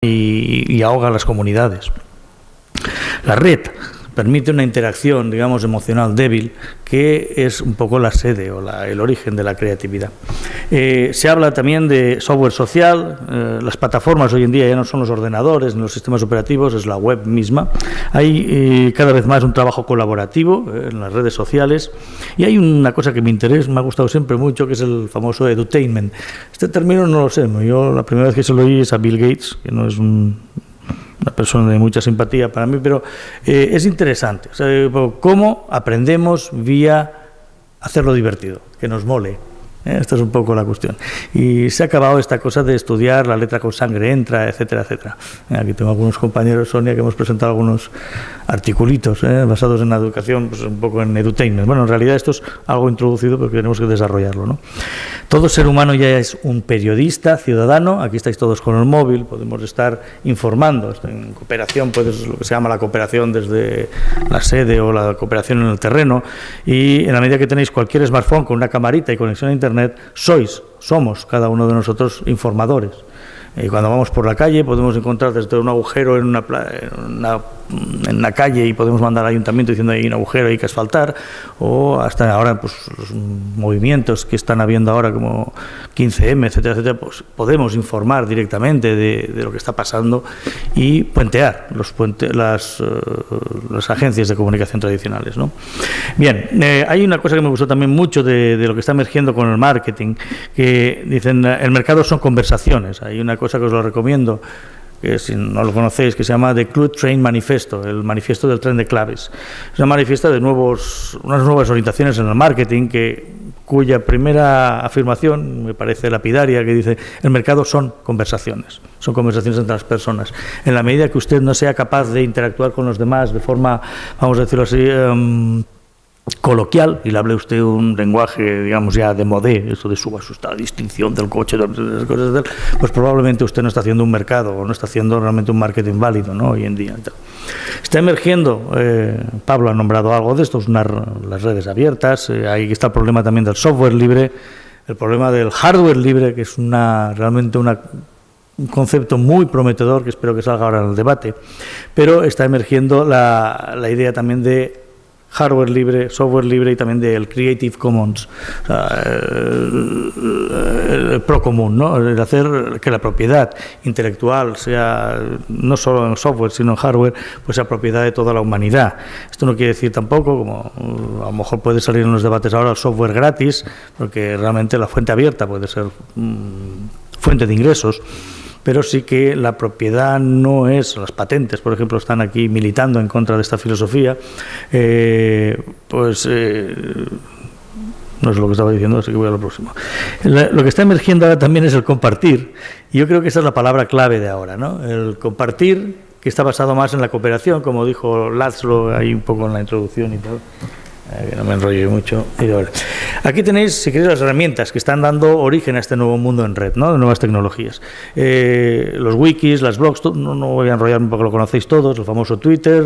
y ahoga a las comunidades. La red permite una interacción, digamos, emocional débil, que es un poco la sede o el origen de la creatividad. Se habla también de software social. Las plataformas hoy en día ya no son los ordenadores ni los sistemas operativos, es la web misma. Hay cada vez más un trabajo colaborativo en las redes sociales, y hay una cosa que me interesa, me ha gustado siempre mucho, que es el famoso edutainment. Este término no lo sé, yo la primera vez que se lo oí es a Bill Gates, que no es una persona de mucha simpatía para mí, pero es interesante. O sea, cómo aprendemos vía hacerlo divertido, que nos mole. Esta es un poco la cuestión. Y se ha acabado esta cosa de estudiar la letra con sangre entra, etcétera, etcétera. Aquí tengo algunos compañeros, Sonia, que hemos presentado algunos articulitos basados en la educación, pues un poco en edutainment. Bueno, en realidad esto es algo introducido, pero tenemos que desarrollarlo, ¿no? Todo ser humano ya es un periodista, ciudadano. Aquí estáis todos con el móvil, podemos estar informando. En cooperación, pues lo que se llama la cooperación desde la sede o la cooperación en el terreno. Y en la medida que tenéis cualquier smartphone con una camarita y conexión a Internet, somos cada uno de nosotros informadores. Cuando vamos por la calle podemos encontrar desde un agujero en una calle y podemos mandar al ayuntamiento diciendo hay un agujero, hay que asfaltar, o hasta ahora pues los movimientos que están habiendo ahora como 15M, etcétera, etcétera, pues podemos informar directamente de lo que está pasando y puentear las agencias de comunicación tradicionales, ¿no? Bien, hay una cosa que me gustó también mucho de lo que está emergiendo con el marketing, que dicen el mercado son conversaciones. Hay una cosa que os lo recomiendo, que si no lo conocéis, que se llama The Clue Train Manifesto, el manifiesto del tren de claves. Es una manifiesta de unas nuevas orientaciones en el marketing, cuya primera afirmación me parece lapidaria, que dice: el mercado son conversaciones entre las personas. En la medida que usted no sea capaz de interactuar con los demás de forma, vamos a decirlo así, coloquial, y le hable usted un lenguaje, digamos, ya de modé, eso de suba asustada, distinción del coche, de las cosas, pues probablemente usted no está haciendo un mercado o no está haciendo realmente un marketing válido, ¿no? Hoy en día. Está emergiendo, Pablo ha nombrado algo de esto, las redes abiertas. Ahí está el problema también del software libre, el problema del hardware libre, que es realmente un concepto muy prometedor, que espero que salga ahora en el debate, pero está emergiendo la idea también de hardware libre, software libre y también del Creative Commons, o sea, el pro común, ¿no? El hacer que la propiedad intelectual sea no solo en software sino en hardware, pues sea propiedad de toda la humanidad. Esto no quiere decir tampoco, como a lo mejor puede salir en los debates ahora, el software gratis, porque realmente la fuente abierta puede ser fuente de ingresos, pero sí que la propiedad no es, las patentes, por ejemplo, están aquí militando en contra de esta filosofía, no es lo que estaba diciendo, así que voy a lo próximo. Lo que está emergiendo ahora también es el compartir, y yo creo que esa es la palabra clave de ahora, ¿no? El compartir, que está basado más en la cooperación, como dijo Laszlo ahí un poco en la introducción y tal. Que no me enrolle mucho. Aquí tenéis, si queréis, las herramientas que están dando origen a este nuevo mundo en red, ¿no? De nuevas tecnologías. Los wikis, las blogs, no voy a enrollarme porque lo conocéis todos, el famoso Twitter,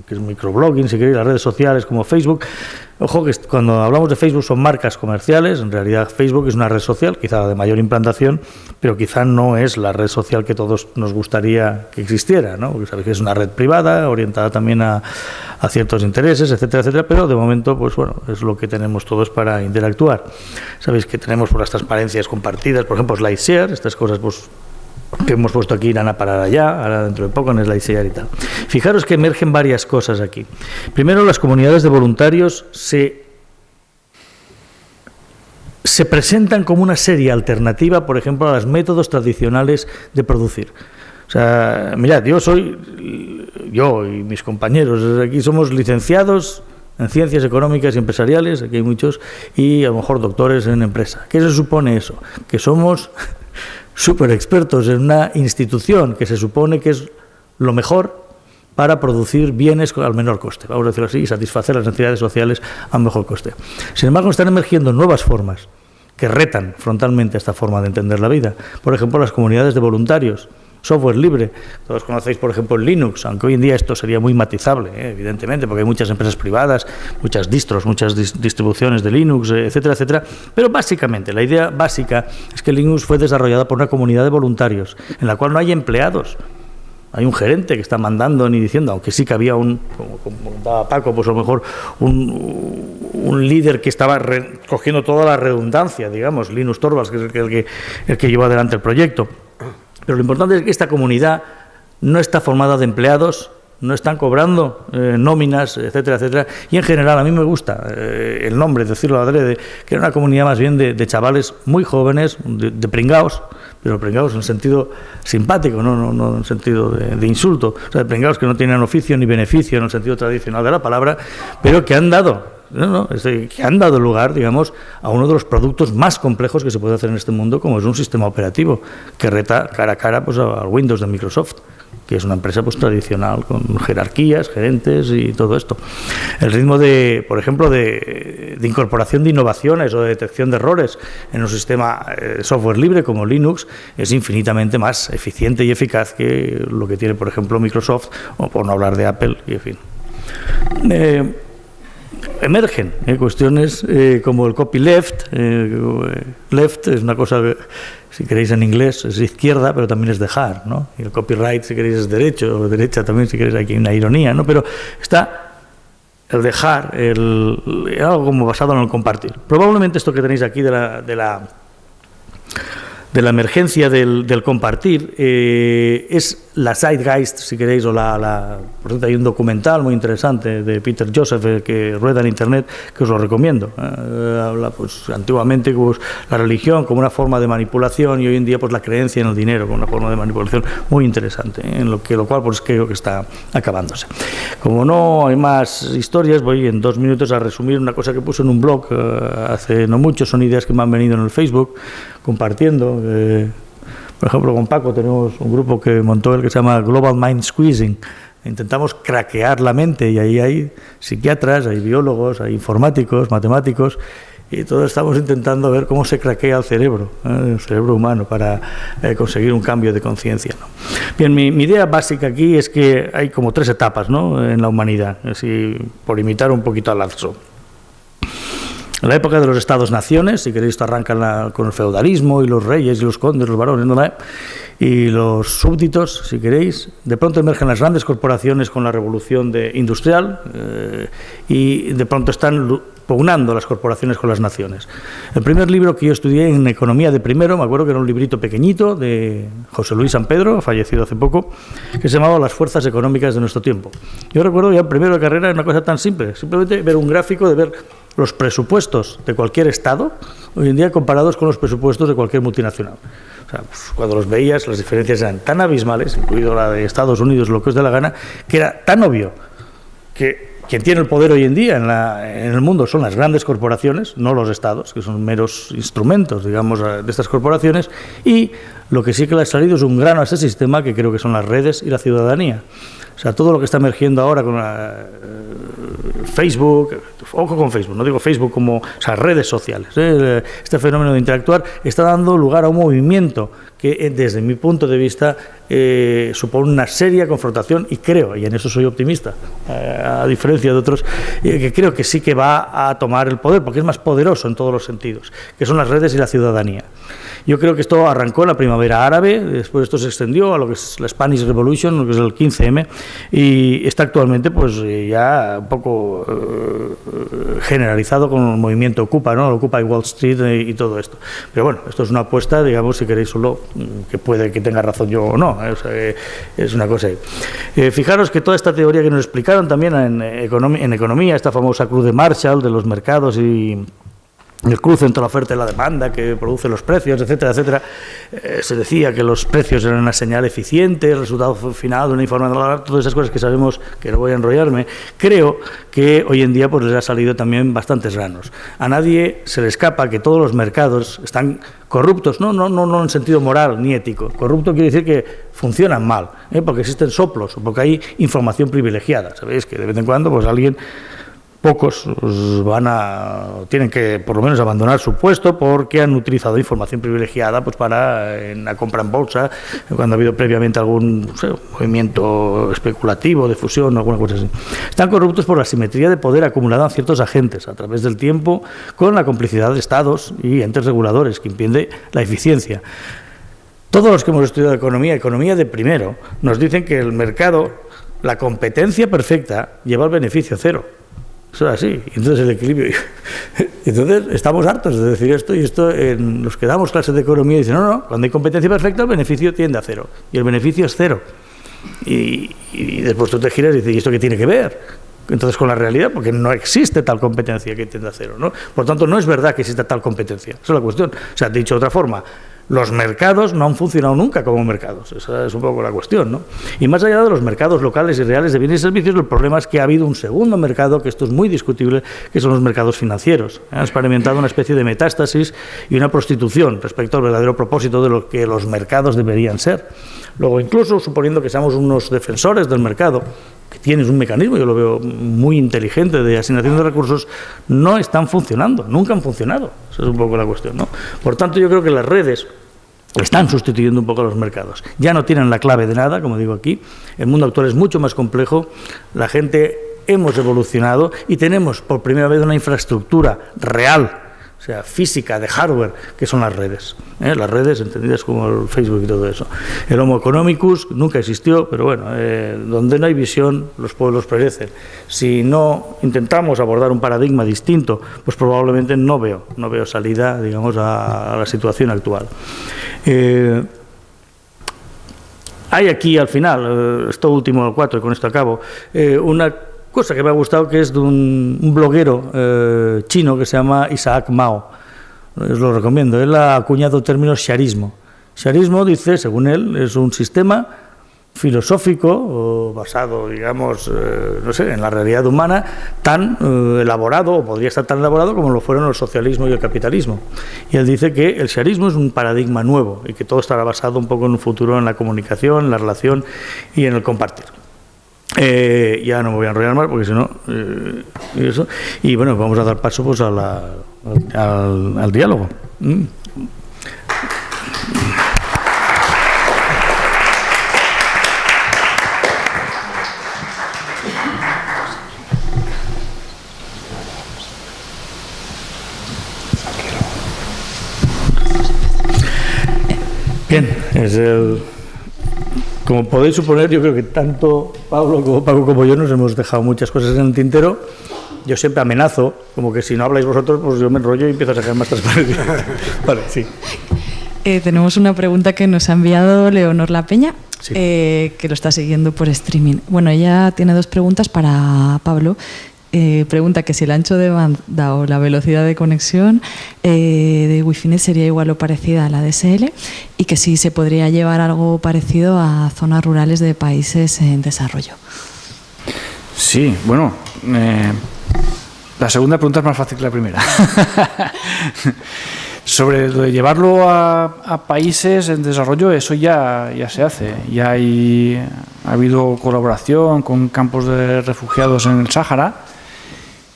que es microblogging, si queréis, las redes sociales como Facebook. Ojo que cuando hablamos de Facebook son marcas comerciales, en realidad Facebook es una red social, quizá de mayor implantación, pero quizá no es la red social que todos nos gustaría que existiera, ¿no? Porque sabéis que es una red privada, orientada también a ciertos intereses, etcétera, etcétera, pero de momento, pues bueno, es lo que tenemos todos para interactuar. Sabéis que tenemos por las transparencias compartidas, por ejemplo, SlideShare, estas cosas, pues que hemos puesto aquí irán a parar allá, ahora dentro de poco en SlideShare y tal. Fijaros que emergen varias cosas aquí. Primero, las comunidades de voluntarios se presentan como una serie alternativa, por ejemplo, a los métodos tradicionales de producir. O sea, mirad, yo y mis compañeros aquí somos licenciados en ciencias económicas y empresariales, aquí hay muchos, y a lo mejor doctores en empresa. ¿Qué se supone eso? Que somos súper expertos en una institución que se supone que es lo mejor para producir bienes al menor coste, vamos a decirlo así, y satisfacer las necesidades sociales a un mejor coste. Sin embargo, están emergiendo nuevas formas que retan frontalmente esta forma de entender la vida. Por ejemplo, las comunidades de voluntarios. software libre. Todos conocéis, por ejemplo, el Linux, aunque hoy en día esto sería muy matizable, evidentemente, porque hay muchas empresas privadas, muchas distros, muchas distribuciones de Linux, etcétera, etcétera. Pero básicamente, la idea básica es que Linux fue desarrollada por una comunidad de voluntarios, en la cual no hay empleados. Hay un gerente que está mandando ni diciendo, aunque sí que había como comentaba Paco, pues a lo mejor un líder que estaba cogiendo toda la redundancia, digamos, Linus Torvalds, que es el que llevó adelante el proyecto. Pero lo importante es que esta comunidad no está formada de empleados, no están cobrando nóminas, etcétera, etcétera. Y en general a mí me gusta el nombre, decirlo adrede, que era una comunidad más bien de chavales muy jóvenes, de pringaos, pero pringaos en sentido simpático, no en sentido de insulto. O sea, de pringaos que no tienen oficio ni beneficio en el sentido tradicional de la palabra, pero que han dado... que han dado lugar, digamos, a uno de los productos más complejos que se puede hacer en este mundo, como es un sistema operativo que reta cara a cara pues al Windows de Microsoft, que es una empresa pues tradicional con jerarquías, gerentes y todo esto. El ritmo de, por ejemplo, de incorporación de innovaciones o de detección de errores en un sistema software libre como Linux es infinitamente más eficiente y eficaz que lo que tiene, por ejemplo, Microsoft, o por no hablar de Apple, y en fin. Emergen cuestiones como el copyleft. Left es una cosa que, si queréis en inglés, es izquierda, pero también es dejar, ¿no? Y el copyright, si queréis, es derecho, o derecha también, si queréis, aquí hay una ironía, ¿no? Pero está el dejar, algo como basado en el compartir. Probablemente esto que tenéis aquí de la emergencia del compartir es la Zeitgeist, si queréis, o por cierto, hay un documental muy interesante de Peter Joseph que rueda en internet, que os lo recomiendo. Habla, pues, antiguamente pues, la religión como una forma de manipulación y hoy en día pues la creencia en el dinero como una forma de manipulación muy interesante, en lo cual pues creo que está acabándose. Como no hay más historias, voy en 2 minutos a resumir una cosa que puse en un blog hace no mucho. Son ideas que me han venido en el Facebook compartiendo. Por ejemplo, con Paco tenemos un grupo que montó él que se llama Global Mind Squeezing. Intentamos craquear la mente y ahí hay psiquiatras, hay biólogos, hay informáticos, matemáticos, y todos estamos intentando ver cómo se craquea el cerebro humano para conseguir un cambio de conciencia, ¿no? Bien, mi idea básica aquí es que hay como 3 etapas, ¿no?, en la humanidad, así, por imitar un poquito a Lázaro. En la época de los estados-naciones, si queréis, esto arranca con el feudalismo y los reyes y los condes, los varones, ¿no? Y los súbditos, si queréis. De pronto emergen las grandes corporaciones con la revolución industrial y de pronto están pugnando las corporaciones con las naciones. El primer libro que yo estudié en economía de primero, me acuerdo que era un librito pequeñito de José Luis San Pedro, fallecido hace poco, que se llamaba Las fuerzas económicas de nuestro tiempo. Yo recuerdo ya en primero de carrera una cosa tan simple, simplemente ver un gráfico de ver los presupuestos de cualquier Estado, hoy en día comparados con los presupuestos de cualquier multinacional. O sea, pues, cuando los veías, las diferencias eran tan abismales, incluido la de Estados Unidos, lo que os dé la gana, que era tan obvio que quien tiene el poder hoy en día en el mundo son las grandes corporaciones, no los Estados, que son meros instrumentos, digamos, de estas corporaciones, y lo que sí que le ha salido es un grano a ese sistema que creo que son las redes y la ciudadanía. O sea, todo lo que está emergiendo ahora con Facebook, ojo con Facebook, no digo Facebook como, o sea, redes sociales, este fenómeno de interactuar está dando lugar a un movimiento que desde mi punto de vista supone una seria confrontación y creo, y en eso soy optimista, a diferencia de otros, que creo que sí que va a tomar el poder, porque es más poderoso en todos los sentidos, que son las redes y la ciudadanía. Yo creo que esto arrancó en la primavera árabe, después esto se extendió a lo que es la Spanish Revolution, lo que es el 15M, y está actualmente pues ya un poco generalizado con el movimiento Ocupa, ¿no? Occupy Wall Street y todo esto. Pero bueno, esto es una apuesta, digamos, si queréis, solo que puede que tenga razón yo o no, o sea, es una cosa ahí. Fijaros que toda esta teoría que nos explicaron también en economía, esta famosa cruz de Marshall de los mercados y el cruce entre la oferta y la demanda que produce los precios, etcétera, etcétera, se decía que los precios eran una señal eficiente, el resultado final de una información, todas esas cosas que sabemos, que no voy a enrollarme. Creo que hoy en día pues les ha salido también bastantes granos. A nadie se le escapa que todos los mercados están corruptos, no en sentido moral ni ético. Corrupto quiere decir que funcionan mal, porque existen soplos, porque hay información privilegiada. Sabéis que de vez en cuando pues alguien pocos tienen que por lo menos abandonar su puesto porque han utilizado información privilegiada pues para en la compra en bolsa, cuando ha habido previamente algún movimiento especulativo, de fusión o alguna cosa así. Están corruptos por la asimetría de poder acumulada en ciertos agentes a través del tiempo, con la complicidad de estados y entes reguladores que impide la eficiencia. Todos los que hemos estudiado economía de primero, nos dicen que el mercado, la competencia perfecta, lleva al beneficio cero. Eso es así. Entonces el equilibrio. Entonces estamos hartos de decir esto, y esto en los que damos clases de economía dicen, no, cuando hay competencia perfecta el beneficio tiende a cero. Y el beneficio es cero. Y después tú te giras y dices, ¿y esto qué tiene que ver? Entonces con la realidad, porque no existe tal competencia que tiende a cero, ¿no? Por tanto, no es verdad que exista tal competencia. Esa es la cuestión. O sea, dicho de otra forma, los mercados no han funcionado nunca como mercados. Esa es un poco la cuestión, ¿no? Y más allá de los mercados locales y reales de bienes y servicios, el problema es que ha habido un segundo mercado, que esto es muy discutible, que son los mercados financieros. Han experimentado una especie de metástasis y una prostitución respecto al verdadero propósito de lo que los mercados deberían ser. Luego, incluso suponiendo que seamos unos defensores del mercado, que tienes un mecanismo, yo lo veo muy inteligente, de asignación de recursos, no están funcionando, nunca han funcionado. Esa es un poco la cuestión, ¿no? Por tanto, yo creo que las redes están sustituyendo un poco a los mercados. Ya no tienen la clave de nada, como digo aquí. El mundo actual es mucho más complejo. La gente hemos evolucionado y tenemos por primera vez una infraestructura real, o sea, física, de hardware, que son las redes. Las redes entendidas como el Facebook y todo eso. El Homo economicus nunca existió, pero bueno, donde no hay visión, los pueblos perecen. Si no intentamos abordar un paradigma distinto, pues probablemente no veo salida, digamos, a la situación actual. Hay aquí, al final, esto último, 4, y con esto acabo, una cosa que me ha gustado, que es de un bloguero chino que se llama Isaac Mao. Os lo recomiendo. Él ha acuñado el término sharismo. Sharismo, dice, según él, es un sistema filosófico basado, digamos, no sé, en la realidad humana, tan elaborado, o podría estar tan elaborado como lo fueron el socialismo y el capitalismo. Y él dice que el sharismo es un paradigma nuevo y que todo estará basado un poco en un futuro en la comunicación, en la relación y en el compartir. Ya no me voy a enrollar más porque si no eso. Y bueno, vamos a dar paso pues al diálogo. Bien, como podéis suponer, yo creo que tanto Pablo como Paco como yo nos hemos dejado muchas cosas en el tintero. Yo siempre amenazo, como que si no habláis vosotros, pues yo me enrollo y empiezo a sacar más transparencia. Vale, sí. Tenemos una pregunta que nos ha enviado Leonor La Peña, sí. Que lo está siguiendo por streaming. Bueno, ella tiene 2 preguntas para Pablo. Pregunta que si el ancho de banda o la velocidad de conexión de Wi-Fi sería igual o parecida a la DSL, y que si se podría llevar algo parecido a zonas rurales de países en desarrollo. Sí, bueno, la segunda pregunta es más fácil que la primera. Sobre lo de llevarlo a países en desarrollo, eso ya se hace. Ya ha habido colaboración con campos de refugiados en el Sáhara.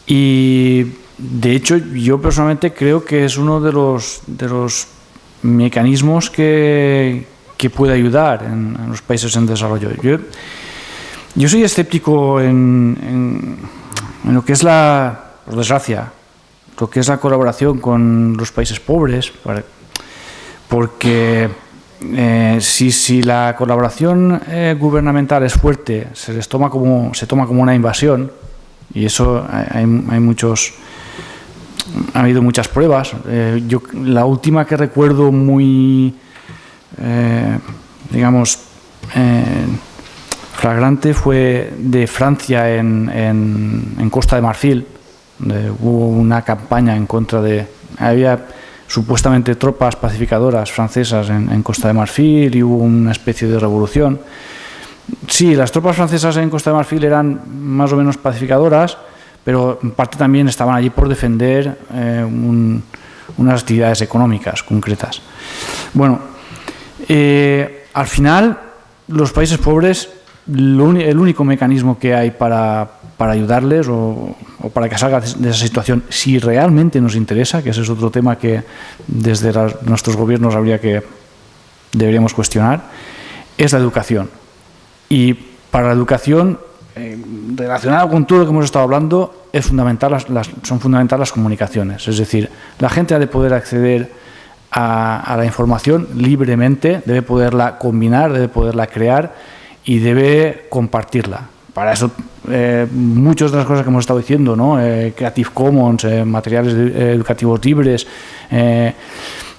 Y de hecho yo personalmente creo que es uno de los mecanismos que puede ayudar en los países en desarrollo. Yo soy escéptico en lo que es por desgracia, lo que es la colaboración con los países pobres, porque si la colaboración gubernamental es fuerte, se toma como una invasión. Y eso ha habido muchas pruebas. Yo la última que recuerdo muy, flagrante fue de Francia en Costa de Marfil, donde hubo una campaña en contra había supuestamente tropas pacificadoras francesas en Costa de Marfil y hubo una especie de revolución. Sí, las tropas francesas en Costa de Marfil eran más o menos pacificadoras, pero en parte también estaban allí por defender unas actividades económicas concretas. Bueno, al final, los países pobres, el único mecanismo que hay para ayudarles o o para que salga de esa situación, si realmente nos interesa, que ese es otro tema que desde nuestros gobiernos deberíamos cuestionar, es la educación. Y para la educación, relacionado con todo lo que hemos estado hablando, son fundamentales las comunicaciones. Es decir, la gente ha de poder acceder a la información libremente, debe poderla combinar, debe poderla crear y debe compartirla. Para eso, muchas de las cosas que hemos estado diciendo, ¿no? Creative Commons, materiales educativos libres,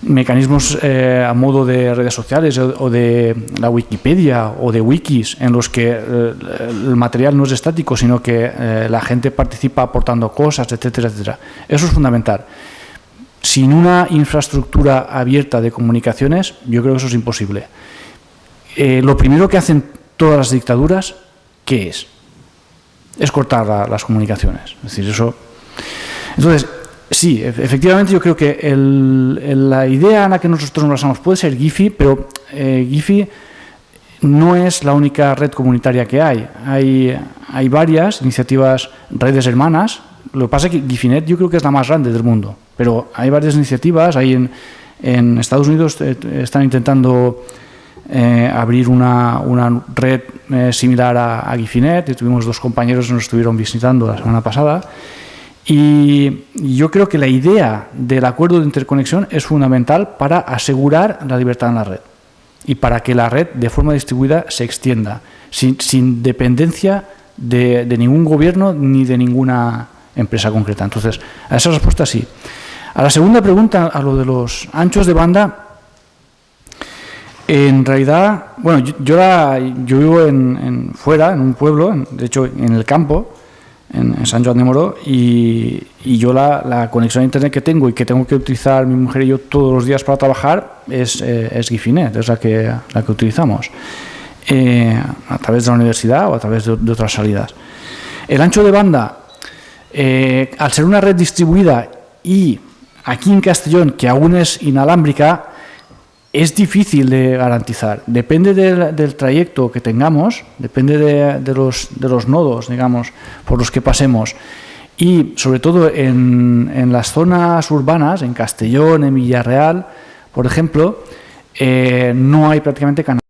mecanismos a modo de redes sociales o de la Wikipedia o de wikis en los que el material no es estático, sino que la gente participa aportando cosas, etcétera, etcétera. Eso es fundamental. Sin una infraestructura abierta de comunicaciones, yo creo que eso es imposible. Lo primero que hacen todas las dictaduras, ¿qué es? Es cortar las comunicaciones. Es decir, eso. Entonces, sí, efectivamente yo creo que la idea en la que nosotros nos basamos puede ser Giphy, pero Giphy no es la única red comunitaria que hay. Hay varias iniciativas, redes hermanas. Lo que pasa es que Giphynet yo creo que es la más grande del mundo, pero hay varias iniciativas. Hay en Estados Unidos están intentando abrir una red similar a Giphynet, y tuvimos 2 compañeros que nos estuvieron visitando la semana pasada, y yo creo que la idea del acuerdo de interconexión es fundamental para asegurar la libertad en la red y para que la red de forma distribuida se extienda sin dependencia de ningún gobierno ni de ninguna empresa concreta. Entonces, a esa respuesta sí. A la segunda pregunta, a lo de los anchos de banda, en realidad, bueno, yo vivo fuera, en un pueblo, de hecho en el campo, en Sant Joan de Moró, y yo la conexión a internet que tengo y que tengo que utilizar mi mujer y yo todos los días para trabajar es Giphynet, es la que utilizamos a través de la universidad o a través de otras salidas. El ancho de banda, al ser una red distribuida y aquí en Castellón, que aún es inalámbrica, es difícil de garantizar. Depende del trayecto que tengamos, depende de los nodos, digamos, por los que pasemos. Y sobre todo en las zonas urbanas, en Castellón, en Villarreal, por ejemplo, no hay prácticamente canal.